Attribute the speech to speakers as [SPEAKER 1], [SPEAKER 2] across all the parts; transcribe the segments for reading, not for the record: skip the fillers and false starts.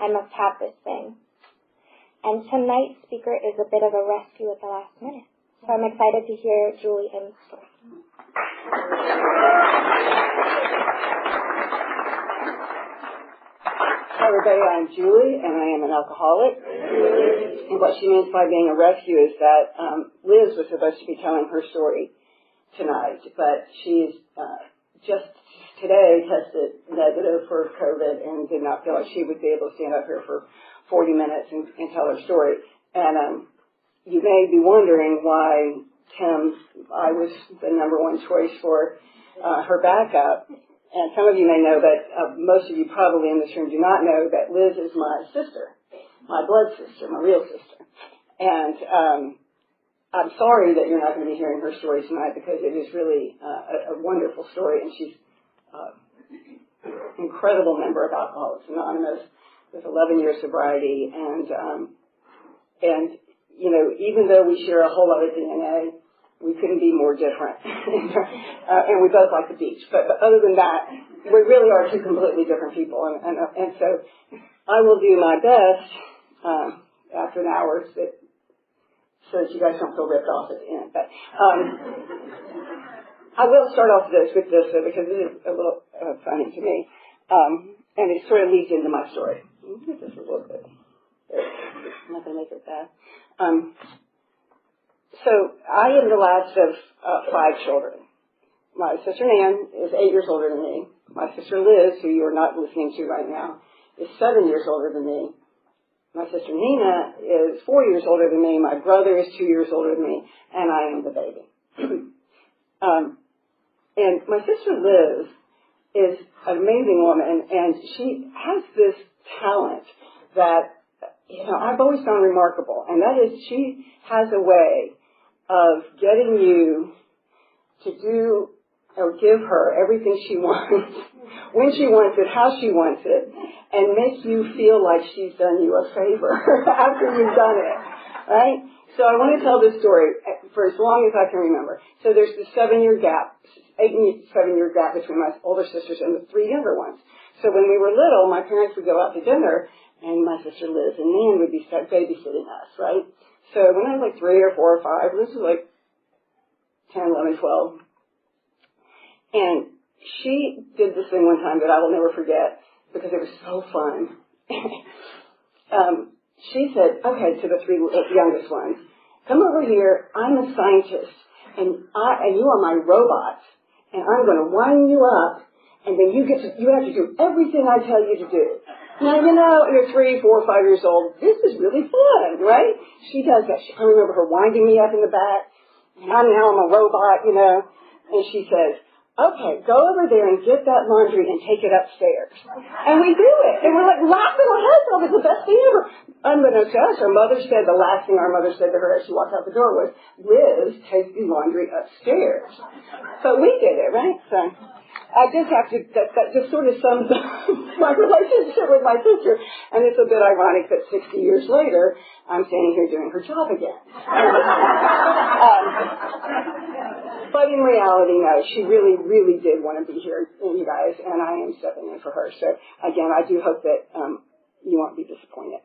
[SPEAKER 1] I must have this thing. And tonight's speaker is a bit of a rescue at the last minute. So I'm excited to hear Julie M's story.
[SPEAKER 2] Hi everybody, I'm Julie, and I am an alcoholic. And what she means by being a rescue is that Liz was supposed to be telling her story tonight, but she's just today tested negative for COVID and did not feel like she would be able to stand up here for 40 minutes and tell her story. And you may be wondering why I was the number one choice for her backup. And some of you may know, but most of you probably in this room do not know that Liz is my sister, my blood sister, my real sister. And I'm sorry that you're not going to be hearing her story tonight because it is really a wonderful story, and she's an incredible member of Alcoholics Anonymous with 11 years sobriety. And you know, even though we share a whole lot of DNA, we couldn't be more different. And we both like the beach. But other than that, we really are two completely different people. And so I will do my best after an hour so that you guys don't feel ripped off at the end. But I will start off with this because it is a little funny to me. And it sort of leads into my story. Let me get this a little bit. I'm not going to make it bad. So I am the last of 5 children. My sister Nan is 8 years older than me. My sister Liz, who you are not listening to right now, is 7 years older than me. My sister Nina is 4 years older than me. My brother is 2 years older than me, and I am the baby. And my sister Liz is an amazing woman, and she has this talent that, you know, I've always found remarkable, and that is she has a way of getting you to do or give her everything she wants, when she wants it, how she wants it, and make you feel like she's done you a favor after you've done it, right? So I want to tell this story for as long as I can remember. So there's this 7-year gap, 7-year gap between my older sisters and the 3 younger ones. So when we were little, my parents would go out to dinner, and my sister Liz and Nan would be babysitting us, right? So when I was like 3 or 4 or 5, Liz was like 10, 11, 12. And she did this thing one time that I will never forget because it was so fun. She said, okay, to the 3 youngest ones, come over here, I'm a scientist, and you are my robot, and I'm going to wind you up, and then you have to do everything I tell you to do. Now, you know, you're 3, 4, 5 years old. This is really fun, right? She does that. I remember her winding me up in the back. And I'm a robot, you know. And she says, okay, go over there and get that laundry and take it upstairs. And we do it. And we're like laughing our heads off. It's the best thing ever. Unbeknownst to us, the last thing our mother said to her as she walked out the door was, Liz, take the laundry upstairs. So we did it, right? So I just have to, that just sort of sums up my relationship with my sister. And it's a bit ironic that 60 years later, I'm standing here doing her job again. But in reality, no, she really, really did want to be here, you guys, and I am stepping in for her. So, again, I do hope that you won't be disappointed.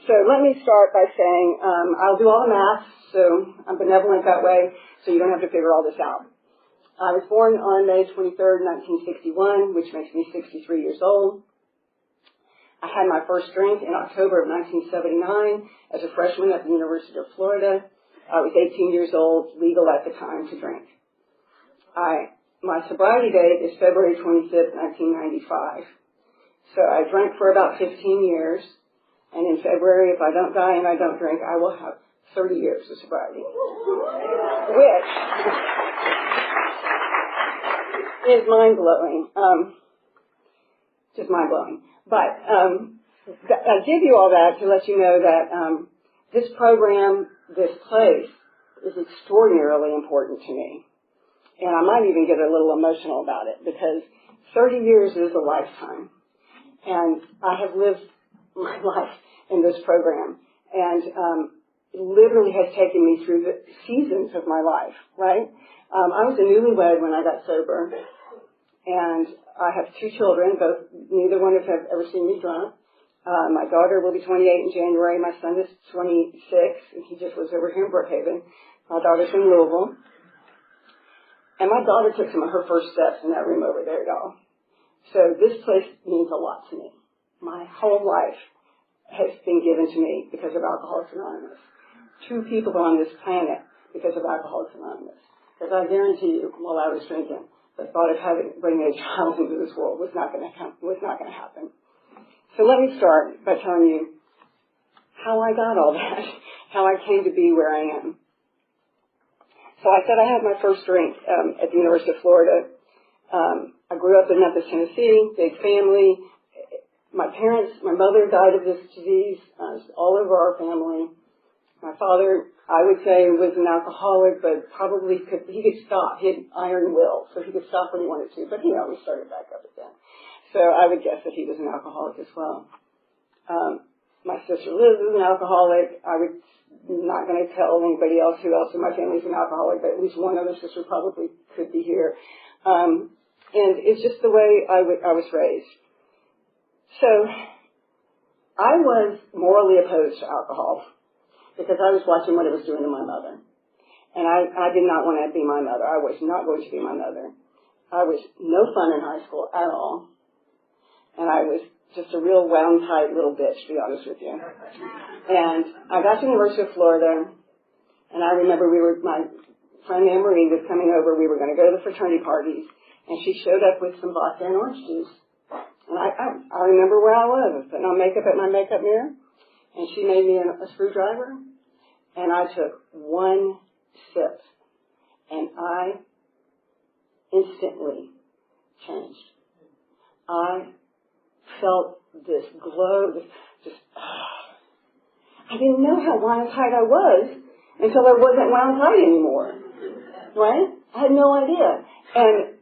[SPEAKER 2] So let me start by saying I'll do all the math, so I'm benevolent that way, so you don't have to figure all this out. I was born on May 23rd, 1961, which makes me 63 years old. I had my first drink in October of 1979 as a freshman at the University of Florida. I was 18 years old, legal at the time to drink. My sobriety date is February 25th, 1995. So I drank for about 15 years, and in February, if I don't die and I don't drink, I will have 30 years of sobriety, which is mind-blowing, just mind-blowing. But I give you all that to let you know that this program, this place, is extraordinarily important to me. And I might even get a little emotional about it because 30 years is a lifetime. And I have lived my life in this program. And it literally has taken me through the seasons of my life, right? I was a newlywed when I got sober. And I have 2 children, neither one have ever seen me drunk. My daughter will be 28 in January. My son is 26, and he just lives over here in Brookhaven. My daughter's in Louisville. And my daughter took some of her first steps in that room over there, y'all. So this place means a lot to me. My whole life has been given to me because of Alcoholics Anonymous. 2 people on this planet because of Alcoholics Anonymous. Because I guarantee you, while I was drinking, the thought of bringing a child into this world was not going to happen. So let me start by telling you how I got all that, how I came to be where I am. So I said I had my first drink at the University of Florida. I grew up in Memphis, Tennessee, big family. My mother died of this disease, all over our family. My father, I would say, was an alcoholic, but probably he could stop. He had iron will, so he could stop when he wanted to, but he always started back up again. So I would guess that he was an alcoholic as well. My sister Liz is an alcoholic. I'm not going to tell anybody else who else in my family is an alcoholic, but at least one other sister probably could be here. And it's just the way I was raised. So I was morally opposed to alcohol because I was watching what it was doing to my mother. And I did not want to be my mother. I was not going to be my mother. I was no fun in high school at all. And I was just a real wound-tight little bitch, to be honest with you. And I got to the University of Florida, and I remember my friend Anne Marie was coming over. We were going to go to the fraternity parties, and she showed up with some vodka and orange juice. And I remember where I was. I was putting on makeup at my makeup mirror, and she made me a screwdriver, and I took one sip, and I instantly changed. I felt this glow, I didn't know how wound-tight I was until I wasn't wound-tight anymore, right? I had no idea. And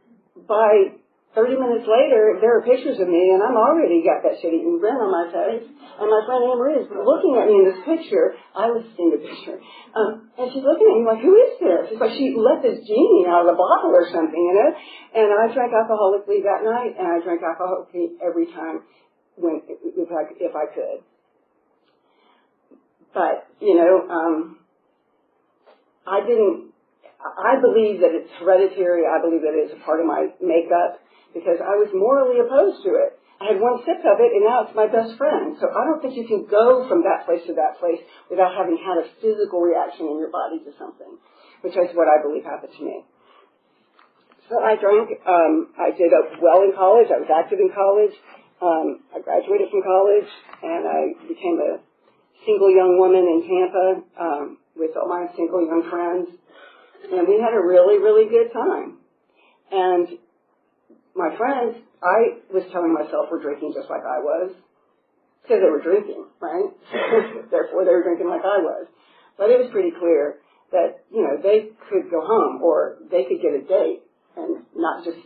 [SPEAKER 2] by 30 minutes later, there are pictures of me, and I'm already got that shit-eating grin on my face, and my friend Anne Marie is looking at me in this picture. I was seeing the picture. And she's looking at me like, who is this? It's like she let this genie out of the bottle or something, you know? And I drank alcoholically that night, and I drank alcoholically every time if I could. But, you know, I believe that it's hereditary. I believe that it's a part of my makeup because I was morally opposed to it. I had one sip of it, and now it's my best friend. So I don't think you can go from that place to that place without having had a physical reaction in your body to something, which is what I believe happened to me. So I drank. I did well in college. I was active in college. I graduated from college, and I became a single young woman in Tampa with all my single young friends. And we had a really, really good time. And my friends, I was telling myself were drinking just like I was, because they were drinking, right? Therefore, they were drinking like I was. But it was pretty clear that, you know, they could go home or they could get a date and not just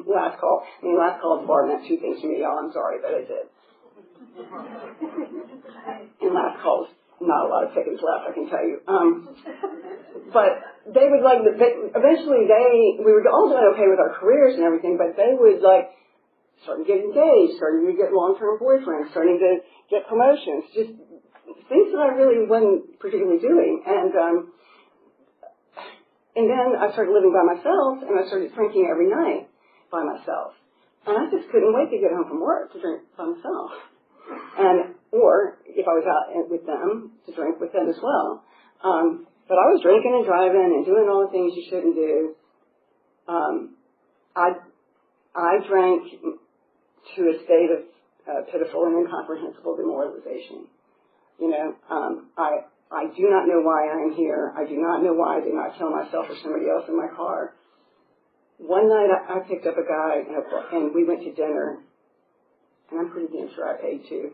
[SPEAKER 2] last call. I mean, last call at the bar meant 2 things to me, y'all. I'm sorry, but it did. And last call's not a lot of tickets left, I can tell you. But they would eventually we were all doing okay with our careers and everything, but they would starting to get engaged, starting to get long-term boyfriends, starting to get promotions, just things that I really wasn't particularly doing. And then I started living by myself, and I started drinking every night by myself. And I just couldn't wait to get home from work to drink by myself. Or if I was out with them, to drink with them as well. But I was drinking and driving and doing all the things you shouldn't do. I drank to a state of pitiful and incomprehensible demoralization. You know, I do not know why I am here. I do not know why I did not kill myself or somebody else in my car. One night I picked up a guy and we went to dinner. And I'm pretty damn sure I paid too.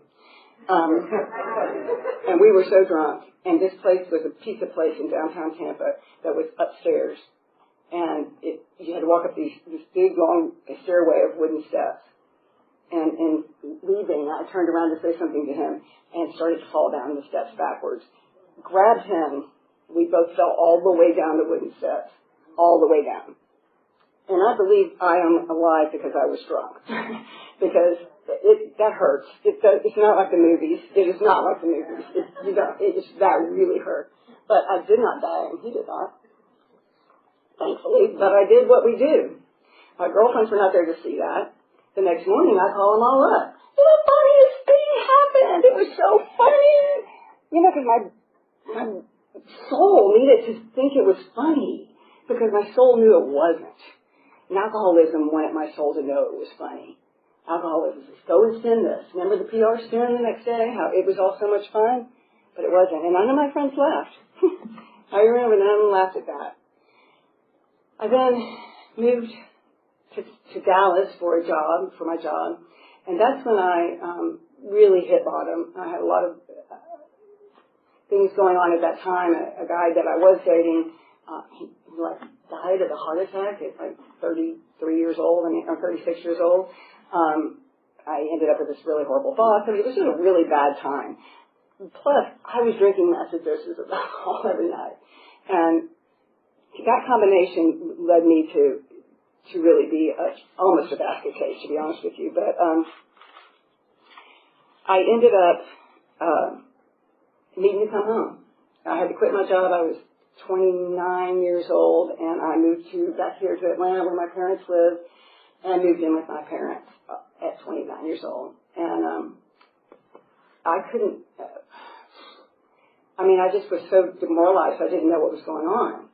[SPEAKER 2] And we were so drunk. And this place was a pizza place in downtown Tampa that was upstairs. And you had to walk up this big, long stairway of wooden steps. And in leaving, I turned around to say something to him and started to fall down the steps backwards. Grabbed him. We both fell all the way down the wooden steps. All the way down. And I believe I am alive because I was drunk. Because that hurts. It's not like the movies. It is not like the movies. That really hurt. But I did not die, and he did not, thankfully. But I did what we do. My girlfriends were not there to see that. The next morning, I call them all up. The funniest thing happened. It was so funny. Because my soul needed to think it was funny because my soul knew it wasn't. And alcoholism wanted my soul to know it was funny. Alcoholism says, go and spin this. Remember the PR spin the next day? How it was all so much fun? But it wasn't. And none of my friends laughed. I remember none of them laughed at that. I then moved to Dallas for my job. And that's when I really hit bottom. I had a lot of things going on at that time. A guy that I was dating, he died of a heart attack at 33 years old, or 36 years old. I ended up with this really horrible boss. It was just a really bad time. Plus, I was drinking massive doses of alcohol every night. And that combination led me to really be almost a basket case, to be honest with you. But I ended up needing to come home. I had to quit my job. I was 29 years old, and I moved back here to Atlanta where my parents lived, and moved in with my parents at 29 years old. And I couldn't, I just was so demoralized. I didn't know what was going on,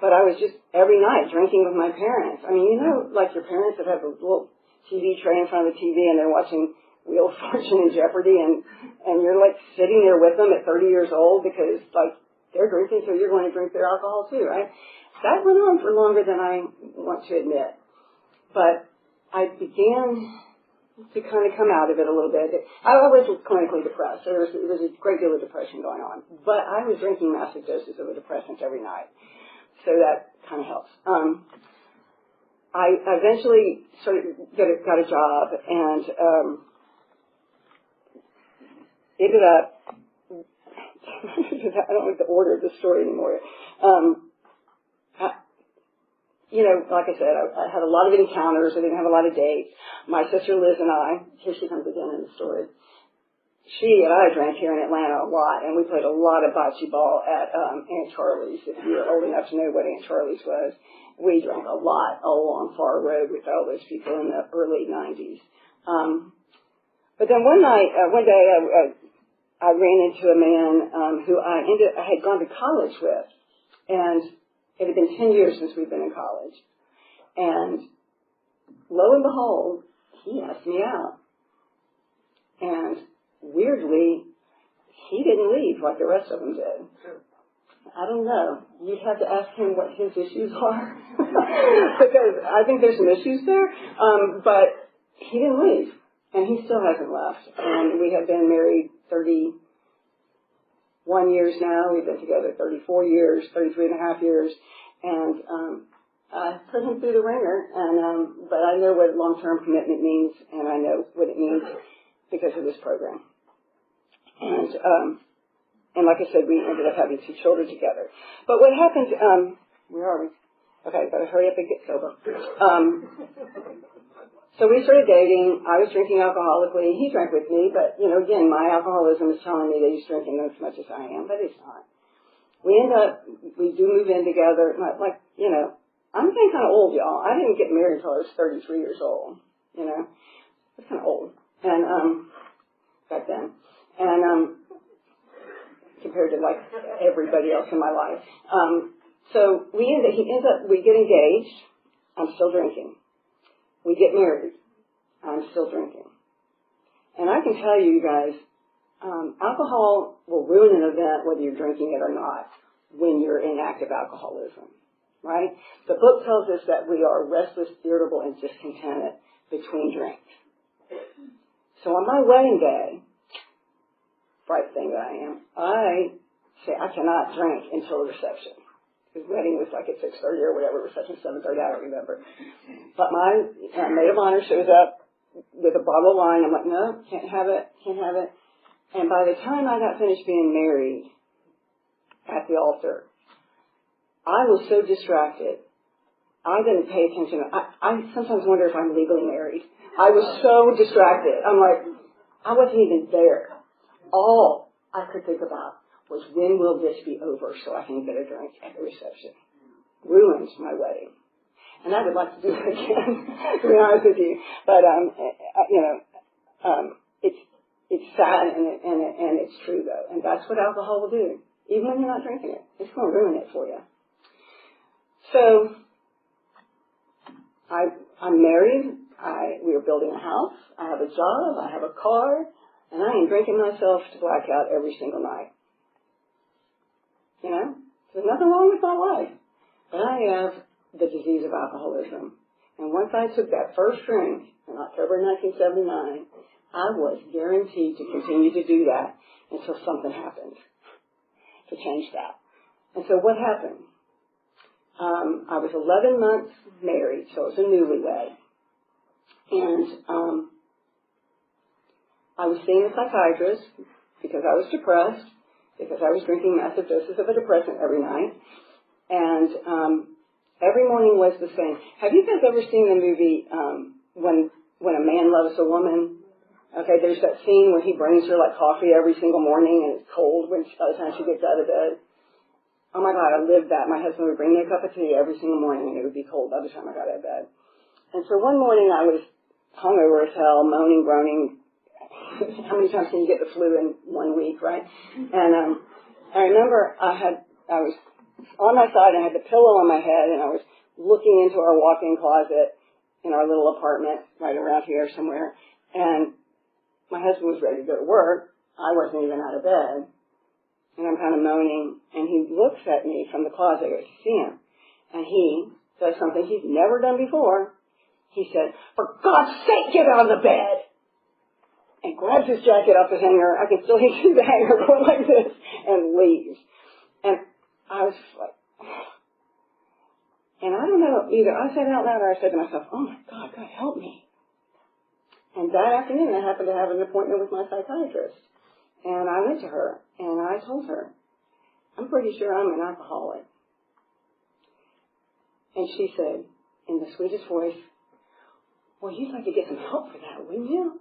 [SPEAKER 2] But I was just every night drinking with my parents. Like your parents that have a little TV tray in front of the TV and they're watching Wheel of Fortune and Jeopardy, and you're sitting there with them at 30 years old because they're drinking, so you're going to drink their alcohol too, right? That went on for longer than I want to admit. But I began to kind of come out of it a little bit. I was clinically depressed. There was a great deal of depression going on. But I was drinking massive doses of a depressant every night. So that kind of helps. I eventually got a job and ended up, I don't like the order of the story anymore. Like I said, I had a lot of encounters. I didn't have a lot of dates. My sister Liz and I, here she comes again in the story, she and I drank here in Atlanta a lot, and we played a lot of bocce ball at Aunt Charlie's. If you're old enough to know what Aunt Charlie's was, we drank a lot along Far Road with all those people in the early 90s. But then one day, I ran into a man who I had gone to college with, and it had been 10 years since we'd been in college. And lo and behold, he asked me out. And weirdly, he didn't leave like the rest of them did. I don't know. You'd have to ask him what his issues are. Because I think there's some issues there. But he didn't leave. And he still hasn't left. And we have been married 31 years now. We've been together 34 years, 33 and a half years. And I put him through the ringer. But I know what long-term commitment means, and I know what it means because of this program. And like I said, we ended up having 2 children together. But what happened, where are we? Okay, gotta hurry up and get sober. So we started dating. I was drinking alcoholically. He drank with me, but, again, my alcoholism is telling me that he's drinking as much as I am, but it's not. We do move in together. I'm getting kind of old, y'all. I didn't get married until I was 33 years old, That's kind of old. And, back then. And, compared to, everybody else in my life. So we get engaged. I'm still drinking. We get married. I'm still drinking. And I can tell you guys, alcohol will ruin an event whether you're drinking it or not when you're in active alcoholism, right? The book tells us that we are restless, irritable, and discontented between drinks. So on my wedding day, bright thing that I am, I say I cannot drink until the reception. His wedding was at 6:30 or whatever, reception 7:30, I don't remember. But my maid of honor shows up with a bottle of wine. I'm like, no, can't have it. And by the time I got finished being married at the altar, I was so distracted. I didn't pay attention. I sometimes wonder if I'm legally married. I was so distracted. I'm like, I wasn't even there. All I could think about was, when will this be over so I can get a drink at the reception? Ruined my wedding. And I would like to do it again, to be honest with you. But, it's sad and it's true, though. And that's what alcohol will do. Even when you're not drinking it, it's going to ruin it for you. So, I'm married. We are building a house. I have a job. I have a car. And I am drinking myself to blackout every single night. You know? There's nothing wrong with my life. But I have the disease of alcoholism. And once I took that first drink in October 1979, I was guaranteed to continue to do that until something happened to change that. And so what happened? I was 11 months married, so it was a newlywed. And I was seeing a psychiatrist because I was depressed, because I was drinking massive doses of a depressant every night. And every morning was the same. Have you guys ever seen the movie When a Man Loves a Woman? Okay, there's that scene where he brings her like coffee every single morning and it's cold by the time she gets out of bed. Oh my God, I lived that. My husband would bring me a cup of tea every single morning and it would be cold by the time I got out of bed. And so one morning I was hungover as hell, moaning, groaning. How many times can you get the flu in 1 week, right? And I remember I was on my side, I had the pillow on my head, and I was looking into our walk-in closet in our little apartment right around here somewhere. And my husband was ready to go to work. I wasn't even out of bed. And I'm kind of moaning, and he looks at me from the closet. I see him. And he does something he's never done before. He said, "For God's sake, get out of the bed!" And grabs his jacket off the hanger. I can still hear the hanger going like this, and leaves. And I was like, and I don't know, either I said it out loud or I said to myself, oh my God, God help me. And that afternoon I happened to have an appointment with my psychiatrist. And I went to her and I told her, I'm pretty sure I'm an alcoholic. And she said, in the sweetest voice, well, you'd like to get some help for that, wouldn't you?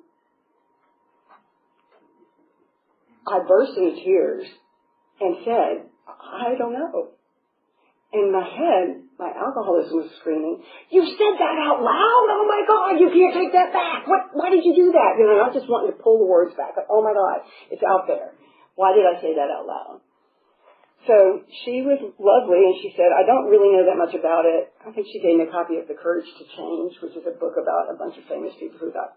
[SPEAKER 2] I burst into tears and said, I don't know. In my head, my alcoholism was screaming, you said that out loud? Oh my God, you can't take that back. Why did you do that? You know, I just wanted to pull the words back. Like, oh my God, it's out there. Why did I say that out loud? So she was lovely, and she said, I don't really know that much about it. I think she gave me a copy of The Courage to Change, which is a book about a bunch of famous people who got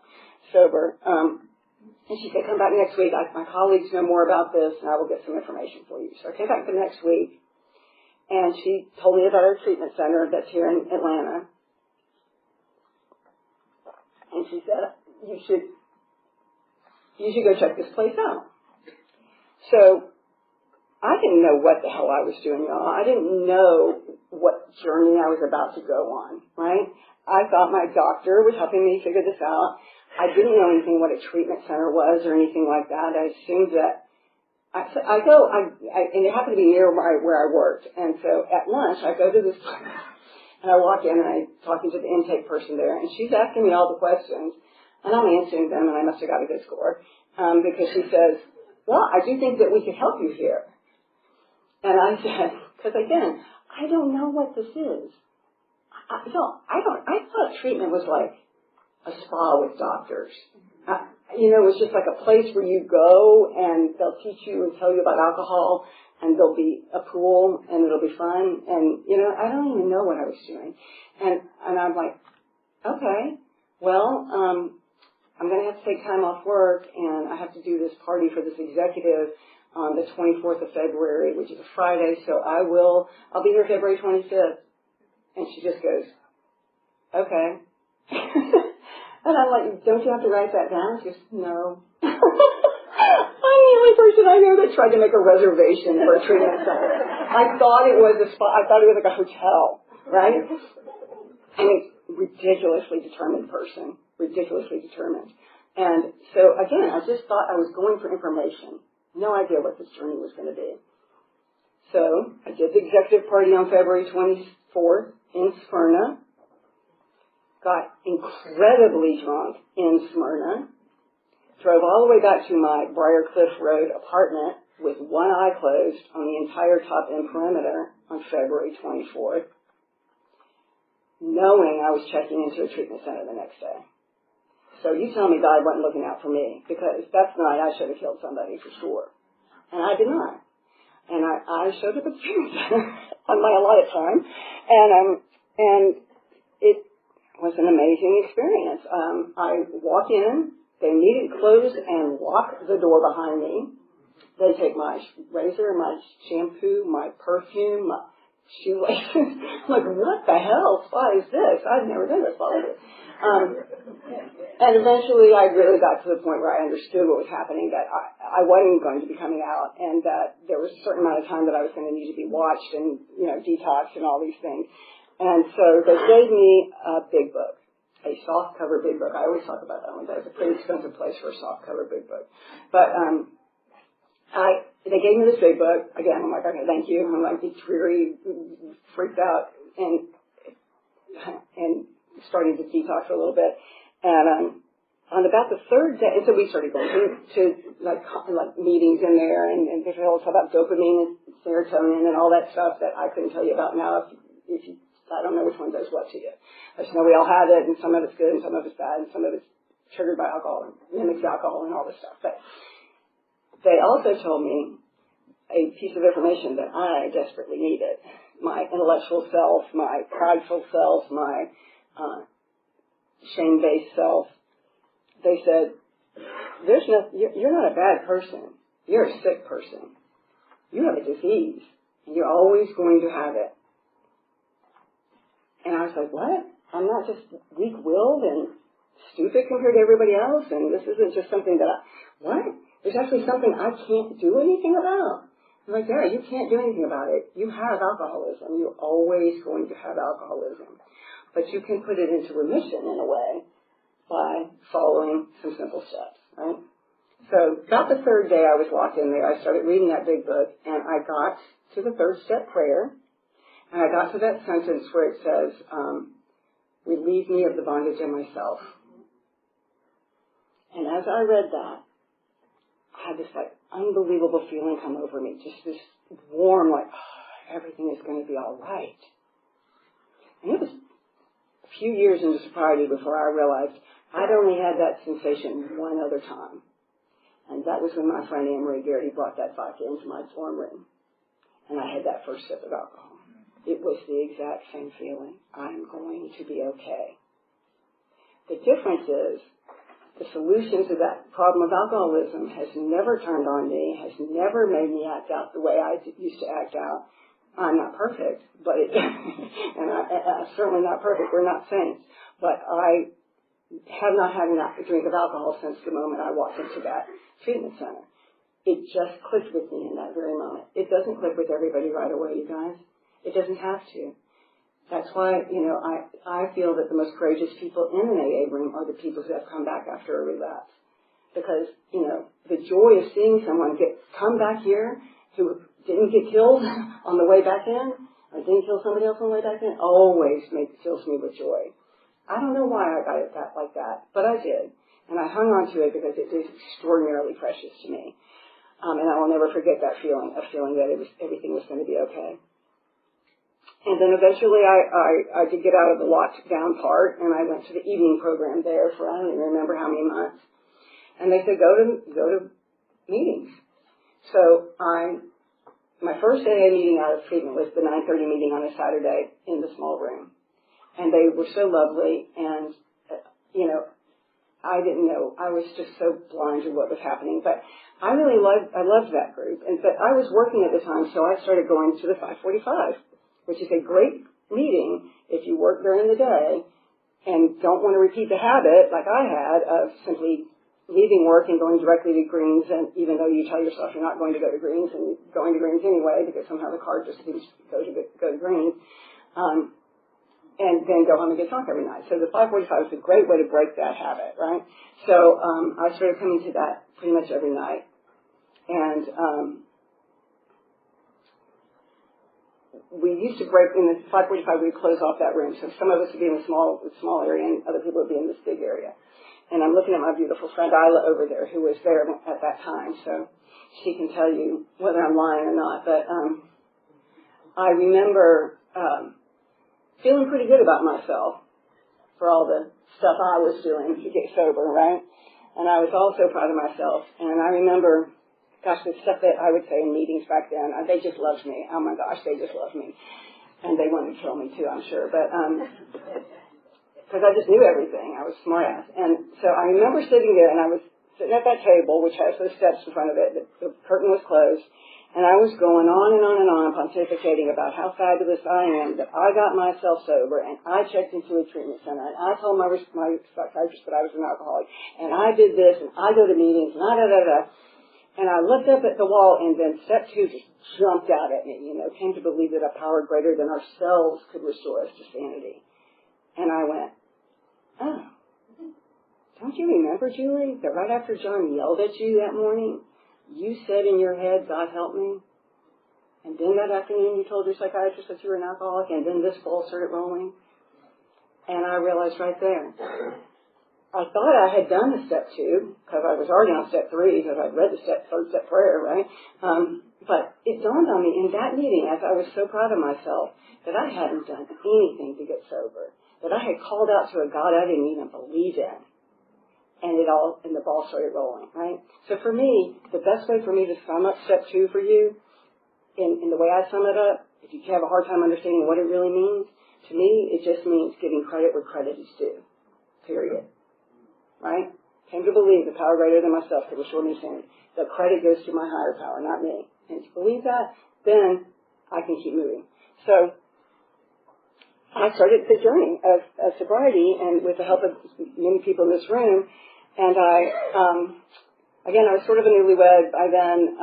[SPEAKER 2] sober. And she said, come back next week. My colleagues know more about this, and I will get some information for you. So I came back the next week, and she told me about her treatment center that's here in Atlanta. And she said, you should go check this place out. So I didn't know what the hell I was doing, y'all. I didn't know what journey I was about to go on, right? I thought my doctor was helping me figure this out. I didn't know anything what a treatment center was or anything like that. I assumed that and it happened to be near where I worked. And so at lunch, I go to this place, and I walk in, and I'm talking to the intake person there, and she's asking me all the questions, and I'm answering them, and I must have got a good score, because she says, well, I do think that we could help you here. And I said, because again, I don't know what this is. I thought treatment was like a spa with doctors. It was just like a place where you go and they'll teach you and tell you about alcohol, and there'll be a pool and it'll be fun. And, I don't even know what I was doing. And I'm like, okay, well, I'm going to have to take time off work, and I have to do this party for this executive on the 24th of February, which is a Friday, so I'll be here February 25th. And she just goes, okay. And I'm like, don't you have to write that down? She goes, no. I'm the only person I know that tried to make a reservation for a treatment center. I thought it was a spa. I thought it was like a hotel, right? And a ridiculously determined person, ridiculously determined. And so, again, I just thought I was going for information. No idea what this journey was going to be. So I did the executive party on February 24th in Smyrna. got incredibly drunk in Smyrna, drove all the way back to my Briarwood Rd apartment with one eye closed on the entire top end perimeter on February 24th, knowing I was checking into a treatment center the next day. So you tell me God wasn't looking out for me, because that's the night I should have killed somebody for sure. And I did not. And I showed up at the treatment center on my allotted time, and it was an amazing experience. I walk in, they immediately close and lock the door behind me. They take my razor, my shampoo, my perfume, my shoelaces. I'm like, what the hell? Why is this? I've never done this before. And eventually I really got to the point where I understood what was happening, that I wasn't going to be coming out, and that there was a certain amount of time that I was going to need to be watched and, detoxed and all these things. And so they gave me a big book, a soft cover big book. I always talk about that one. That's a pretty expensive place for a soft cover big book. But they gave me this big book. Again, I'm like, okay, thank you. I'm like, dreary, freaked out, and starting to detox a little bit. And on about the third day, and so we started going to like meetings in there, and they all talk about dopamine and serotonin and all that stuff that I couldn't tell you about now. If you, I don't know which one does what to you. I just know we all have it, and some of it's good, and some of it's bad, and some of it's triggered by alcohol, and mimics alcohol, and all this stuff. But they also told me a piece of information that I desperately needed. My intellectual self, my prideful self, my shame-based self. They said, you're not a bad person. You're a sick person. You have a disease, and you're always going to have it. And I was like, what? I'm not just weak-willed and stupid compared to everybody else, and this isn't just something that what? There's actually something I can't do anything about. I'm like, yeah, you can't do anything about it. You have alcoholism. You're always going to have alcoholism. But you can put it into remission in a way by following some simple steps, right? So about the third day I was locked in there, I started reading that big book, and I got to the third step prayer, and I got to that sentence where it says, relieve me of the bondage of myself. And as I read that, I had this unbelievable feeling come over me, just this warm, everything is going to be all right. And it was a few years into sobriety before I realized I'd only had that sensation one other time. And that was when my friend Anne-Marie Garrity brought that vodka into my dorm room. And I had that first sip of alcohol. It was the exact same feeling. I'm going to be okay. The difference is the solution to that problem of alcoholism has never turned on me, has never made me act out the way I used to act out. I'm not perfect, but and I'm certainly not perfect. We're not saints. But I have not had a drink of alcohol since the moment I walked into that treatment center. It just clicked with me in that very moment. It doesn't click with everybody right away, you guys. It doesn't have to. That's why, I feel that the most courageous people in an AA room are the people who have come back after a relapse. Because, the joy of seeing someone come back here who didn't get killed on the way back in, or didn't kill somebody else on the way back in, always fills me with joy. I don't know why I got it like that, but I did. And I hung on to it because it is extraordinarily precious to me. And I will never forget that feeling that everything was going to be okay. And then eventually I did get out of the locked down part, and I went to the evening program there for I don't even remember how many months. And they said, go to meetings. So my first AA meeting out of treatment was the 9:30 meeting on a Saturday in the small room. And they were so lovely, and, I didn't know. I was just so blind to what was happening. But I loved that group. But I was working at the time, so I started going to the 545, which is a great meeting if you work during the day and don't want to repeat the habit, like I had, of simply leaving work and going directly to Greens, and even though you tell yourself you're not going to go to Greens, and you're going to Greens anyway, because somehow the card just seems to go to Greens, and then go home and get drunk every night. So the 545 is a great way to break that habit, right? So I started coming to that pretty much every night. And we used to break, in the 545, we'd close off that room. So some of us would be in the small area, and other people would be in this big area. And I'm looking at my beautiful friend Isla over there, who was there at that time, so she can tell you whether I'm lying or not. But I remember feeling pretty good about myself for all the stuff I was doing to get sober, right? And I was also proud of myself. And I remember, gosh, the stuff that I would say in meetings back then, they just loved me. Oh my gosh, they just loved me. And they wanted to kill me too, I'm sure. But because I just knew everything. I was smart ass. And so I remember sitting there, and I was sitting at that table, which has those steps in front of it. The curtain was closed. And I was going on and on and on, pontificating about how fabulous I am, that I got myself sober, and I checked into a treatment center, and I told my psychiatrist that I was an alcoholic, and I did this, and I go to meetings, and da-da-da-da. And I looked up at the wall, and then step 2 just jumped out at me, came to believe that a power greater than ourselves could restore us to sanity. And I went, oh, don't you remember, Julie, that right after John yelled at you that morning, you said in your head, God help me? And then that afternoon you told your psychiatrist that you were an alcoholic, and then this ball started rolling. And I realized right there, I thought I had done the step 2, because I was already on step 3, because I'd read the third step prayer, right? But it dawned on me in that meeting, as I was so proud of myself, that I hadn't done anything to get sober, that I had called out to a God I didn't even believe in. And the ball started rolling, right? So for me, the best way for me to sum up step 2 for you, in the way I sum it up, if you have a hard time understanding what it really means, to me, it just means giving credit where credit is due. Period. Right? Came to believe the power greater than myself could restore me sanity. The credit goes to my higher power, not me. And if you believe that, then I can keep moving. So I started the journey of sobriety, and with the help of many people in this room. And again, I was sort of a newlywed by then.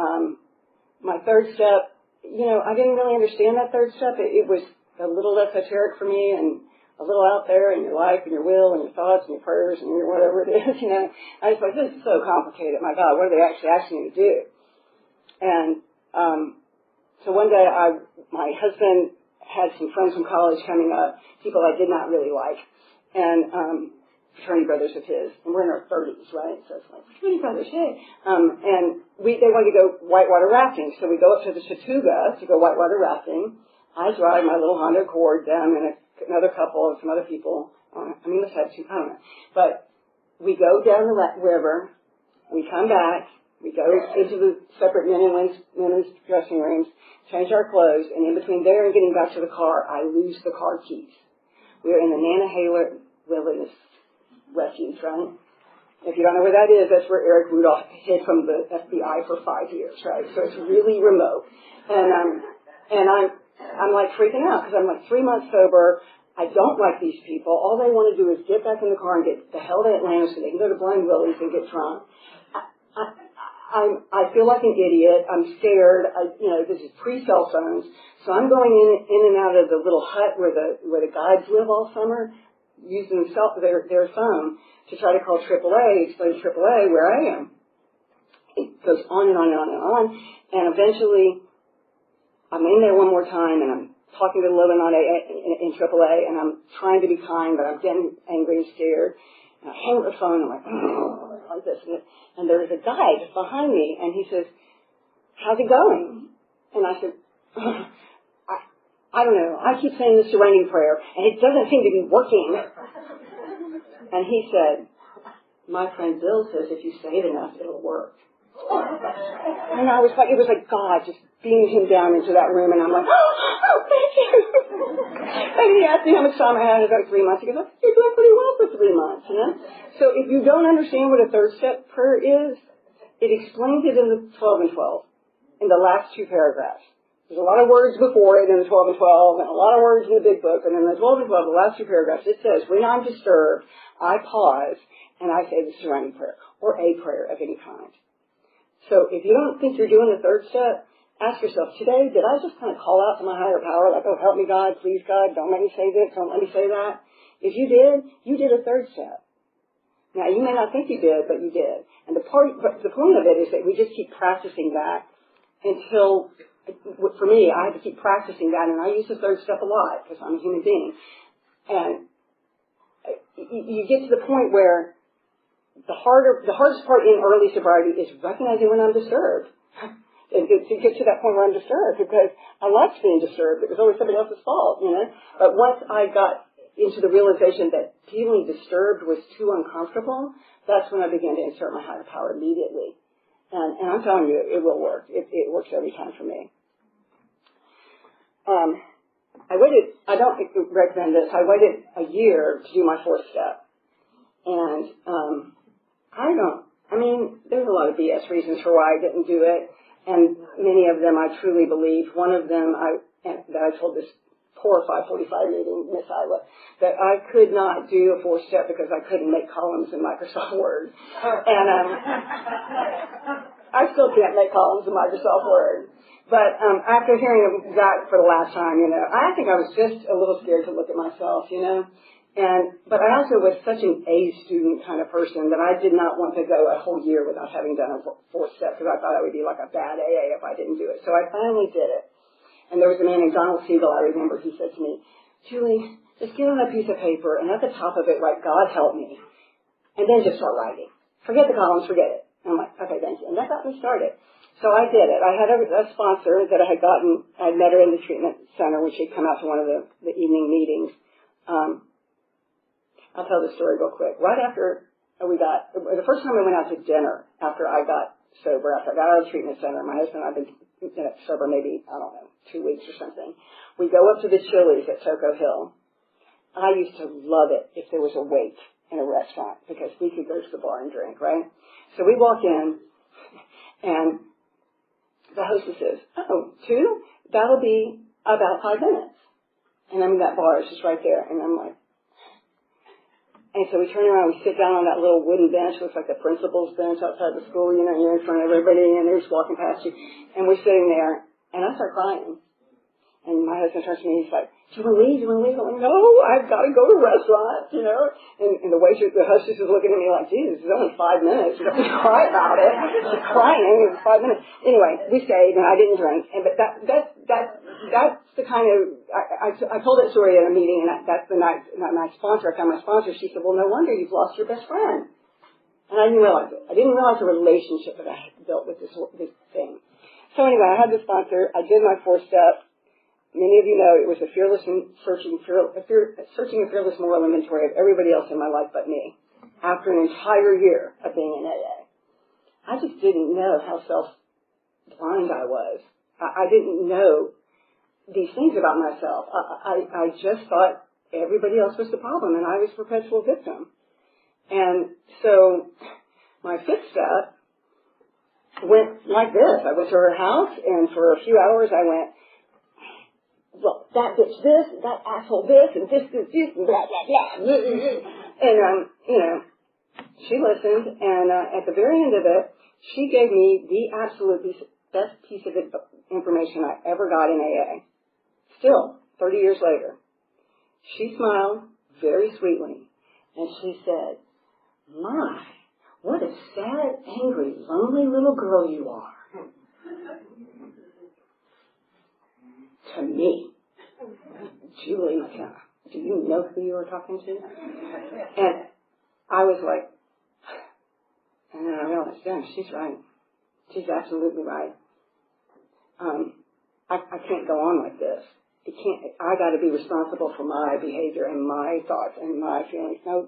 [SPEAKER 2] My third step, I didn't really understand that third step. It was a little esoteric for me and a little out there in your life and your will and your thoughts and your prayers and your whatever it is, I was like, this is so complicated. My God, what are they actually asking me to do? And so one day my husband had some friends from college coming up, people I did not really like, and fraternity brothers of his, and we're in our 30s, right? So it's like, fraternity brothers, hey. And they wanted to go whitewater rafting, so we go up to the Chattooga to go whitewater rafting. I drive my little Honda Accord down, and another couple and some other people. Let's have 2, I don't know. But we go down the river, we come back, we go into the separate men and women's dressing rooms, change our clothes, and in between there and getting back to the car, I lose the car keys. We are in the Nantahala Wilderness Refuge, right? If you don't know where that is, that's where Eric Rudolph hid from the FBI for 5 years, right? So it's really remote. And I'm like freaking out because I'm like 3 months sober. I don't like these people. All they want to do is get back in the car and get the hell to Atlanta so they can go to Blind Willie's and get drunk. I feel like an idiot. I'm scared. This is pre-cell phones, so I'm going in and out of the little hut where the guides live all summer, using their phone to try to call AAA, explain to AAA where I am. It goes on and on and on and on, and eventually I'm in there one more time, and I'm talking to the woman in AAA, and I'm trying to be kind, but I'm getting angry and scared. And I hang up the phone, and I'm like this. And there was a guy just behind me, and he says, how's it going? And I said, I don't know. I keep saying the surrendering prayer, and it doesn't seem to be working. And he said, my friend Bill says if you say it enough, it'll work. And it was like God just beamed him down into that room, and I'm like, oh, thank you. And he asked me how much time I had. About 3 months. He goes, you're doing pretty well for 3 months, So if you don't understand what a third step prayer is, it explains it in the 12 and 12, in the last 2 paragraphs. There's a lot of words before it in the 12 and 12, and a lot of words in the big book, and in the 12 and 12, the last 2 paragraphs, it says, when I'm disturbed, I pause, and I say the surrounding prayer, or a prayer of any kind. So if you don't think you're doing the third step, ask yourself, today, did I just kind of call out to my higher power, like, oh, help me, God, please, God, don't let me say this, don't let me say that? If you did a third step. Now, you may not think you did, but you did. And the point of it is that we just keep practicing that until for me, I had to keep practicing that, and I use the third step a lot because I'm a human being. And you get to the point where the hardest part in early sobriety is recognizing when I'm disturbed. And to get to that point where I'm disturbed, because I liked being disturbed. It was always somebody else's fault, you know. But once I got into the realization that feeling disturbed was too uncomfortable, that's when I began to insert my higher power immediately. And I'm telling you, it will work. It works every time for me. I don't recommend this. I waited a year to do my fourth step. And there's a lot of BS reasons for why I didn't do it. And many of them I truly believe. One of them that I told this poor 545 meeting, Miss Isla, that I could not do a fourth step because I couldn't make columns in Microsoft Word. And I still can't make columns in Microsoft Word. But after hearing that for the last time, you know, I think I was just a little scared to look at myself, you know. But I also was such an A student kind of person that I did not want to go a whole year without having done a fourth step because I thought I would be like a bad AA if I didn't do it. So I finally did it. And there was a man named Donald Siegel, I remember, he said to me, Julie, just get on a piece of paper and at the top of it write, God help me. And then just start writing. Forget the columns, forget it. And I'm like, okay, thank you. And that got me started. So I did it. I had a sponsor that I had gotten. I met her in the treatment center when she'd come out to one of the evening meetings. I'll tell the story real quick. Right after the first time I went out to dinner after I got sober, after I got out of the treatment center, my husband and I had been sober maybe, 2 weeks or something. We go up to the Chili's at Toco Hill. I used to love it if there was a wait in a restaurant because we could go to the bar and drink, right? So we walk in and the hostess says, oh, 2? That'll be about 5 minutes. And that bar is just right there. And I'm like, and so we turn around, we sit down on that little wooden bench, looks like the principal's bench outside the school, you know, you're in front of everybody and they're just walking past you. And we're sitting there, and I start crying. And my husband turns to me, he's like, do you want to leave? Do you want to leave? I'm like, no, I've got to go to restaurants, you know. And the waitress, the hostess is looking at me like, Jesus, it's only 5 minutes. You don't have to cry about it. She's crying. It was 5 minutes. Anyway, we stayed, and I didn't drink. But that's the kind of, I told that story at a meeting, and that's the night my sponsor, I found my sponsor, she said, well, no wonder you've lost your best friend. And I didn't realize it. I didn't realize the relationship that I had built with this thing. So anyway, I had the sponsor. I did my 4th step. Many of you know it was a searching a fearless moral inventory of everybody else in my life but me. After an entire year of being in AA, I just didn't know how self-blind I was. I didn't know these things about myself. I just thought everybody else was the problem and I was a perpetual victim. And so my 5th step went like this. I went to her house and for a few hours I went, well, that bitch this, that asshole this, and this, and blah, blah, blah. And, she listened, and at the very end of it, she gave me the absolutely best piece of information I ever got in AA. Still, 30 years later. She smiled very sweetly, and she said, my, what a sad, angry, lonely little girl you are. To me, Julie McK, do you know who you are talking to? And I was like, and then I realized, yeah, she's right. She's absolutely right. I can't go on like this. I got to be responsible for my behavior and my thoughts and my feelings. No,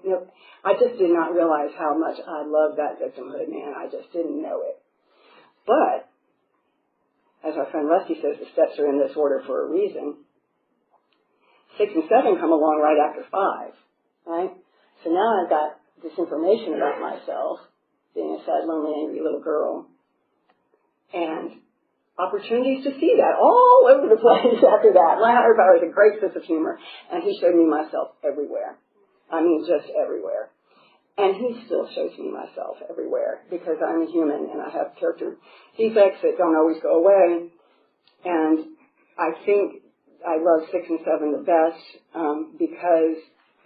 [SPEAKER 2] I just did not realize how much I loved that victimhood, man. I just didn't know it. But as our friend Rusty says, the steps are in this order for a reason. 6 and 7 come along right after 5, right? So now I've got this information about myself, being a sad, lonely, angry little girl, and opportunities to see that all over the place after that. My higher power has a great sense of humor, and he showed me myself everywhere. I mean, just everywhere. And he still shows me myself everywhere because I'm a human and I have character defects that don't always go away. And I think I love 6 and 7 the best because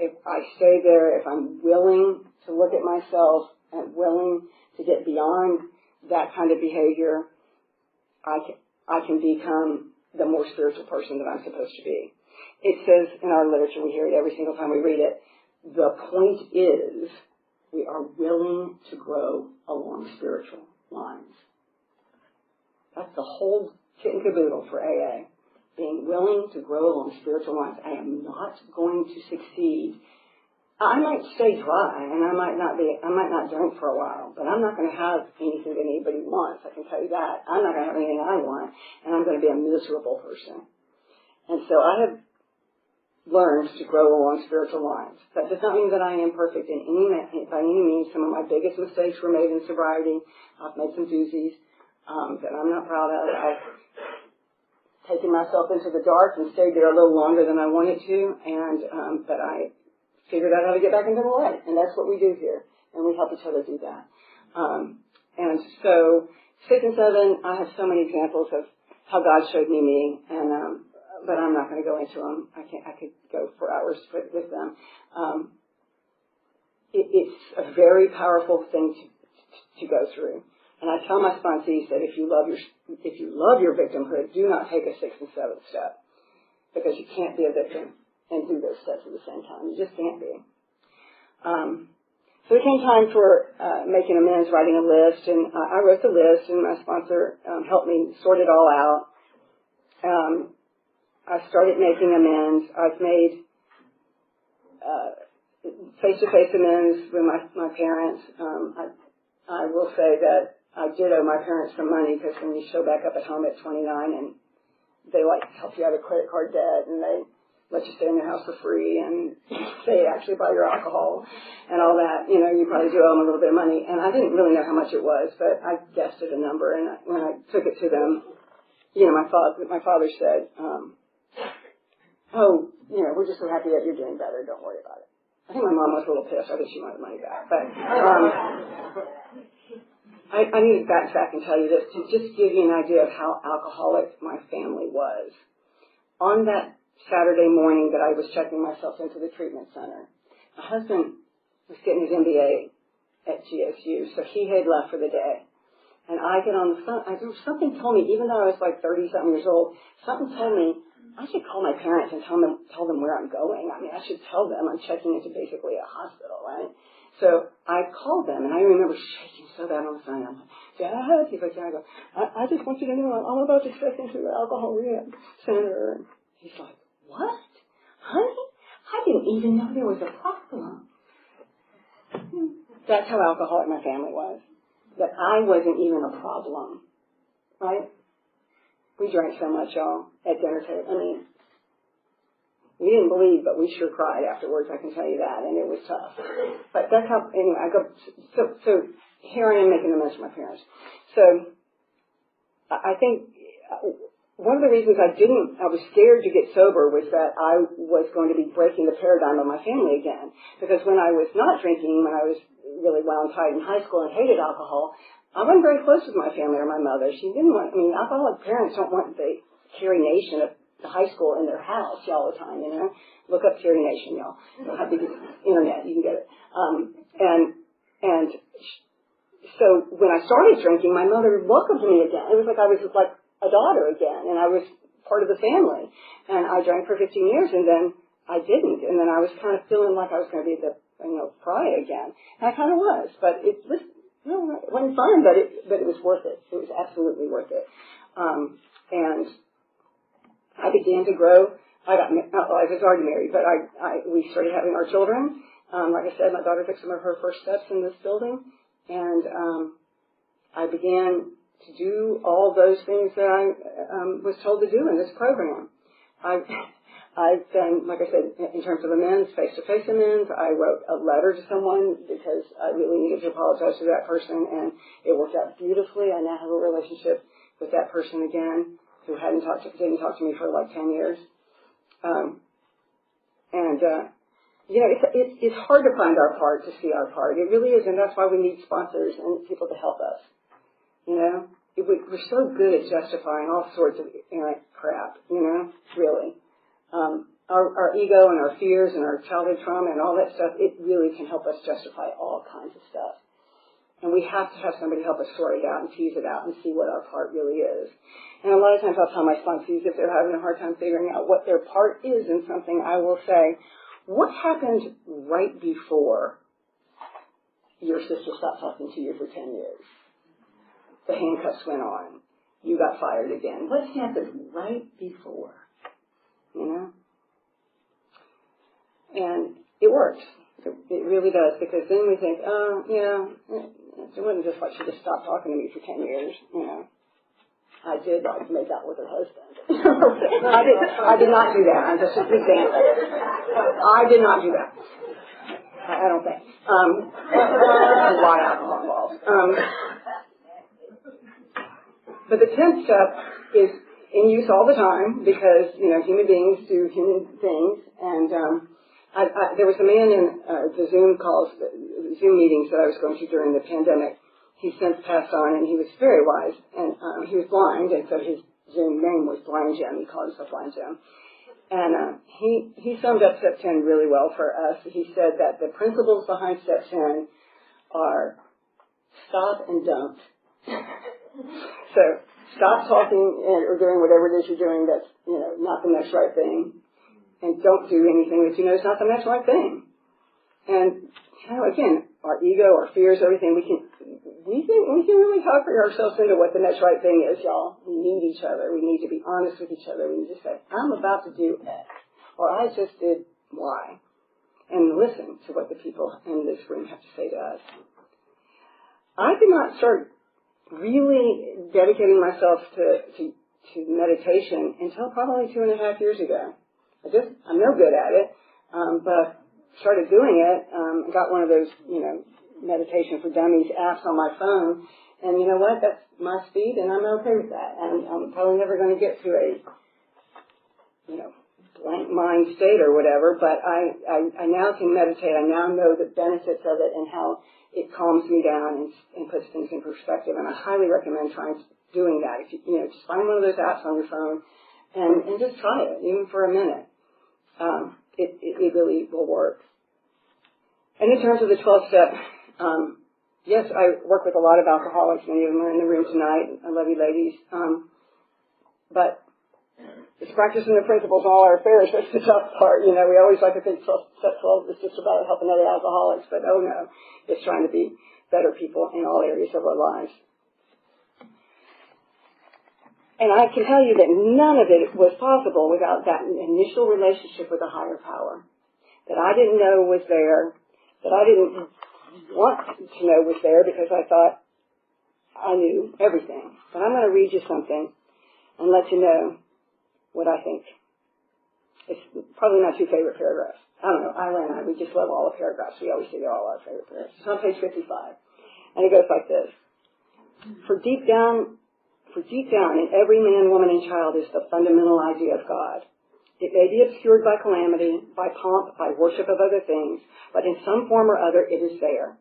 [SPEAKER 2] if I stay there, if I'm willing to look at myself and willing to get beyond that kind of behavior, I can become the more spiritual person that I'm supposed to be. It says in our literature, we hear it every single time we read it, the point is we are willing to grow along spiritual lines. That's the whole kit and caboodle for AA. Being willing to grow along spiritual lines. I am not going to succeed. I might stay dry, and I might not drink for a while, but I'm not going to have anything that anybody wants. I can tell you that. I'm not going to have anything I want, and I'm going to be a miserable person. And so I have learned to grow along spiritual lines. That does not mean that I am perfect by any means. Some of my biggest mistakes were made in sobriety. I've made some doozies that I'm not proud of. I've taken myself into the dark and stayed there a little longer than I wanted to, but I figured out how to get back into the light, and that's what we do here, and we help each other do that. And so 6 and 7, I have so many examples of how God showed me, and but I'm not going to go into them. I could go for hours with them. It's a very powerful thing to go through. And I tell my sponsees that if you love your victimhood, do not take a 6th and 7th step, because you can't be a victim and do those steps at the same time. You just can't be. So it came time for making amends, writing a list, and I wrote the list, and my sponsor helped me sort it all out. I started making amends. I've made face-to-face amends with my parents. I will say that I did owe my parents some money, because when you show back up at home at 29 and they help you out of credit card debt, and they let you stay in their house for free, and they actually buy your alcohol and all that, you probably do owe them a little bit of money. And I didn't really know how much it was, but I guessed at a number, and when I took it to them, my father said, we're just so happy that you're doing better, don't worry about it. I think my mom was a little pissed. I think she wanted money back. But I need to backtrack and tell you this to just give you an idea of how alcoholic my family was. On that Saturday morning that I was checking myself into the treatment center, my husband was getting his MBA at GSU, so he had left for the day. And I get on the phone. Something told me, even though I was like 30-something years old, something told me I should call my parents and tell them where I'm going. I mean, I should tell them I'm checking into basically a hospital, right? So I called them, and I remember shaking so bad on the phone. I'm like, Dad, he's like, yeah. I go, I just want you to know I'm about to check into the alcohol rehab center. And he's like, what? Honey? I didn't even know there was a problem. That's how alcoholic my family was. That I wasn't even a problem, right? We drank so much, y'all, at dinner table. I mean, we didn't believe, but we sure cried afterwards, I can tell you that, and it was tough. But that's how, anyway, so here I am making amends to my parents. So I think one of the reasons I was scared to get sober was that I was going to be breaking the paradigm of my family again. Because when I was not drinking, when I was really wound tight in high school and hated alcohol, I wasn't very close with my family or my mother. She didn't want, alcoholic parents don't want the Carrie Nation of the high school in their house all the time, Look up Carrie Nation, y'all. You'll have to get internet, you can get it. And so when I started drinking, my mother welcomed me again. It was like I was like a daughter again, and I was part of the family. And I drank for 15 years, and then I didn't. And then I was kind of feeling like I was going to be the pariah again. And I kind of was, but it was, it wasn't fun, but it was worth it. It was absolutely worth it. And I began to grow. I was already married, but we started having our children. Like I said, my daughter took some of her first steps in this building, and I began to do all those things that I was told to do in this program. I've done, like I said, in terms of amends, face-to-face amends. I wrote a letter to someone because I really needed to apologize to that person, and it worked out beautifully. I now have a relationship with that person again, who didn't talk to me for like 10 years. It's hard to find our part, to see our part. It really is, and that's why we need sponsors and people to help us. We're so good at justifying all sorts of errant crap, really. Our ego and our fears and our childhood trauma and all that stuff, it really can help us justify all kinds of stuff. And we have to have somebody help us sort it out and tease it out and see what our part really is. And a lot of times I'll tell my sponsees if they're having a hard time figuring out what their part is in something, I will say, what happened right before your sister stopped talking to you for 10 years? The handcuffs went on. You got fired again. What happened right before? You know? And it works. It really does, because then we think, oh, yeah, it wasn't just like she just stopped talking to me for 10 years, you know. I did like make out with her husband. I did not do that. I'm just an example. I did not do that. I don't think. A lot of alcohol involved. But the 10th step is in use all the time because, you know, human beings do human things. And there was a man in the Zoom calls, Zoom meetings that I was going to during the pandemic. He's since passed on, and he was very wise, and he was blind, and so his Zoom name was Blind Jim. He called himself Blind Jim. And he summed up Step 10 really well for us. He said that the principles behind Step 10 are stop and don't. So stop talking or doing whatever it is you're doing that's, you know, not the next right thing, and don't do anything that you know is not the next right thing. And, you know, again, our ego, our fears, everything, we can really talk ourselves into what the next right thing is, y'all. We need each other. We need to be honest with each other. We need to say, I'm about to do X, or I just did Y, and listen to what the people in this room have to say to us. I did not start really dedicating myself to meditation until probably 2.5 years ago. I'm no good at it, but started doing it, got one of those, you know, meditation for dummies apps on my phone, and you know what, that's my speed, and I'm okay with that, and I'm probably never going to get to a, you know, blank mind state or whatever, but I now can meditate. I now know the benefits of it and how it calms me down and puts things in perspective, and I highly recommend doing that. If you know, just find one of those apps on your phone and just try it, even for a minute. It really will work. And in terms of the 12th step, yes, I work with a lot of alcoholics. Many of them are in the room tonight. I love you, ladies. But it's practicing the principles in all our affairs. That's the tough part. You know, we always like to think step 12 is just about helping other alcoholics, but oh no, it's trying to be better people in all areas of our lives. And I can tell you that none of it was possible without that initial relationship with a higher power that I didn't know was there, that I didn't want to know was there because I thought I knew everything. But I'm going to read you something and let you know what I think. It's probably not your favorite paragraphs. I don't know, Ira and I, we just love all the paragraphs. We always say they're all our favorite paragraphs. It's on page 55. And it goes like this. For deep down in every man, woman, and child is the fundamental idea of God. It may be obscured by calamity, by pomp, by worship of other things, but in some form or other it is there.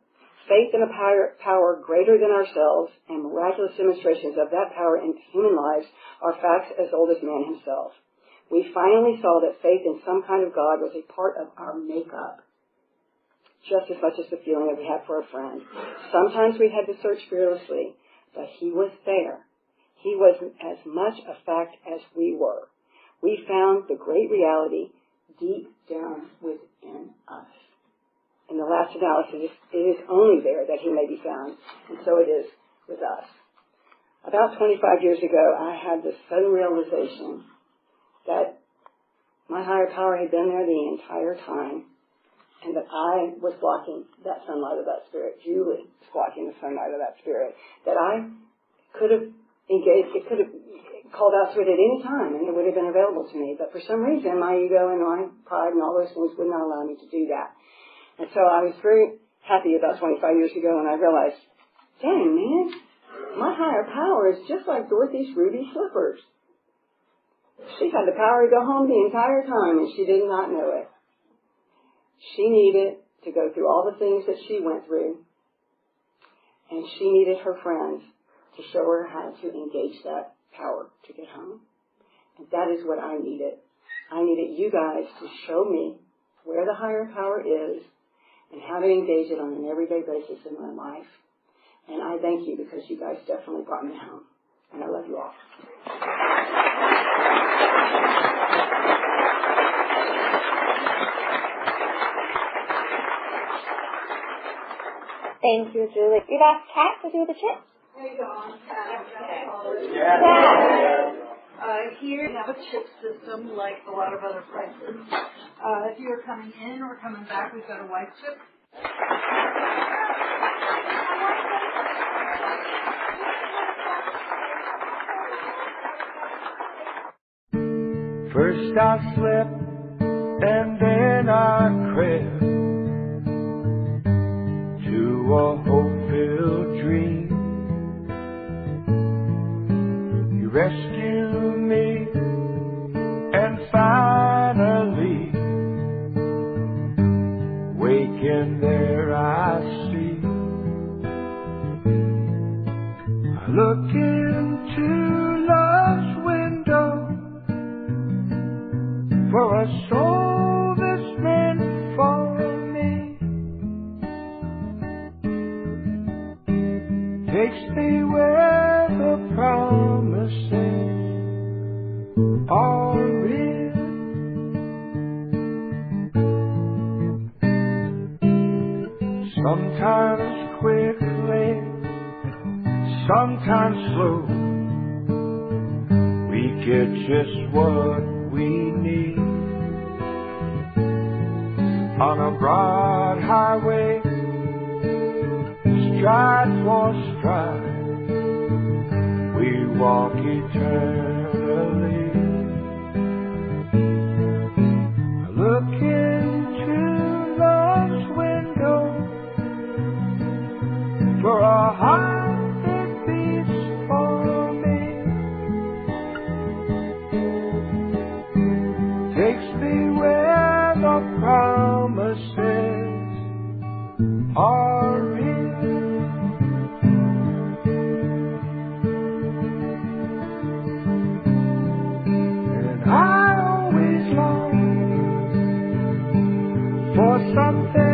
[SPEAKER 2] Faith in a power greater than ourselves and miraculous demonstrations of that power in human lives are facts as old as man himself. We finally saw that faith in some kind of God was a part of our makeup, just as much as the feeling that we had for a friend. Sometimes we had to search fearlessly, but he was there. He was as much a fact as we were. We found the great reality deep down within us. In the last analysis, it is only there that he may be found, and so it is with us. About 25 years ago, I had this sudden realization that my higher power had been there the entire time, and that I was blocking that sunlight of that spirit. Julie was blocking the sunlight of that spirit. That I could have engaged, it could have called out to it at any time, and it would have been available to me. But for some reason, my ego and my pride and all those things would not allow me to do that. And so I was very happy about 25 years ago when I realized, dang, man, my higher power is just like Dorothy's ruby slippers. She had the power to go home the entire time, and she did not know it. She needed to go through all the things that she went through, and she needed her friends to show her how to engage that power to get home. And that is what I needed. I needed you guys to show me where the higher power is and how to engage it on an everyday basis in my life. And I thank you because you guys definitely brought me home. And I love you all.
[SPEAKER 1] Thank you, Julie. We've asked Kat to do the chips.
[SPEAKER 3] There you go.
[SPEAKER 1] Yeah.
[SPEAKER 3] Here we have a chip system like a lot of other places. If you are coming in or coming back, we've got a white chip.
[SPEAKER 4] First I slept and then I crept to a hope-filled dream. You rescued me and finally waking there I see. I look into love's window for a soul that's meant for me. Takes me where the promises are real. Sometimes quickly, sometimes slow, we get just what we need. On a broad highway, stride for stride, we walk eternally. I look into love's window for a heart that beats for me. Takes me where the promises are real. And I always long for something